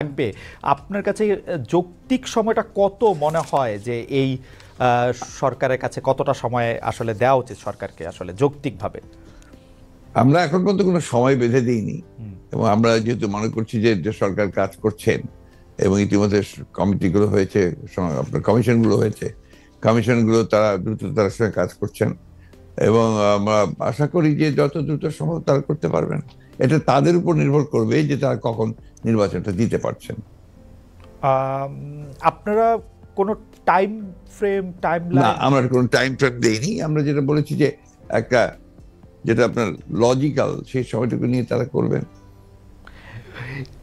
থাকবে আপনার কাছে যৌক্তিক সময়টা কত মনে হয় যে এই সরকারের কাছে কতটা সময় আসলে দেওয়া উচিত সরকারকে আসলে যৌক্তিকভাবে? আমরা এখন পর্যন্ত কোনো সময় বেঁধে দিইনি এবং আমরা যেহেতু মনে করছি যে সরকার কাজ করছেন এবং ইতিমধ্যে কমিটিগুলো হয়েছে, আপনার কমিশনগুলো হয়েছে, কমিশনগুলো তারা দ্রুততার সঙ্গে কাজ করছেন এবং আমরা আশা করি যে যত দ্রুত সম্ভব তারা করতে পারবেন। এটা তাদের উপর নির্ভর করবে যে তারা কখন নির্বাচনটা দিতে পারছেন। আপনারা কোনো টাইম ফ্রেম না, আমরা কোনো টাইম ফ্রেম দেইনি। আমরা যেটা বলেছি যে একটা যেটা আপনার লজিক্যাল সেই সময়টুকু নিয়ে তারা করবেন।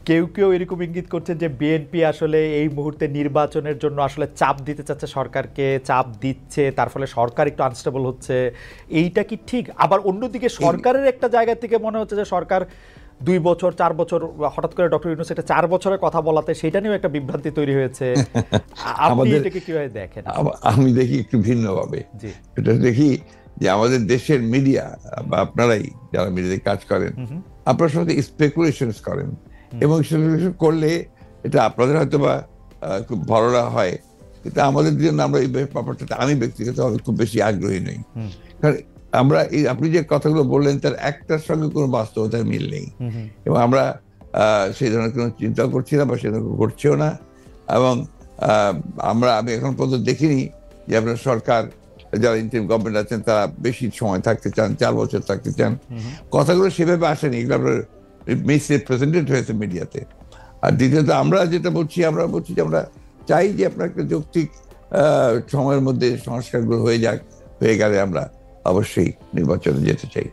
কেউ কেউ এরকম ইঙ্গিত করছেন যে বিএনপি আসলে এই মুহূর্তে নির্বাচনের জন্য আসলে চাপ দিতে চাচ্ছে, সরকারকে চাপ দিচ্ছে, তার ফলে সরকার একটু আনস্টেবল হচ্ছে। এইটা কি ঠিক? আবার অন্যদিকে সরকারের একটা জায়গা থেকে মনে হচ্ছে যে সরকার 2 বছর 4 বছর, হঠাৎ করে ডক্টর ইউনূস একটা 4 বছরের কথা বলাতে সেটা নিয়েও একটা বিভ্রান্তি তৈরি হয়েছে। আপনি এটাকে কিভাবে দেখেন? আমি দেখি একটু ভিন্নভাবে। এটা দেখি যে আমাদের দেশের মিডিয়া বা আপনারাই যারা মিডিয়াতে কাজ করেন, আপনারা সবাই স্পেকুলেশনস করেন এবং স্পেকুলেশন করলে এটা আপনাদের হয়তো বা খুব ভালো হয়, কিন্তু আমাদের জন্য আমরা এই ব্যাপারটাতে আমি ব্যক্তিগতভাবে খুব বেশি আগ্রহী নই। কারণ আমরা এই আপনি যে কথাগুলো বললেন তার একটার সঙ্গে কোনো বাস্তবতার মিল নেই এবং আমরা সেই ধরনের কোনো চিন্তা করছি না বা সে ধরনের ঘটছেও না। এবং আমি এখন পর্যন্ত দেখিনি যে আপনার সরকার যারা ইন্টারিম গভর্নমেন্ট আছেন তারা বেশি সময় থাকতে চান, 4 বছর থাকতে চান। কথাগুলো সেভাবে আসেনি, এগুলো আপনার মিসরিপ্রেজেন্টেড হয়েছে মিডিয়াতে। আর দ্বিতীয়ত আমরা যেটা বলছি, আমরা বলছি যে আমরা চাই যে আপনার একটা যৌক্তিক সময়ের মধ্যে সংস্কারগুলো হয়ে গেলে আমরা অবশ্যই নির্বাচনে যেতে চাই।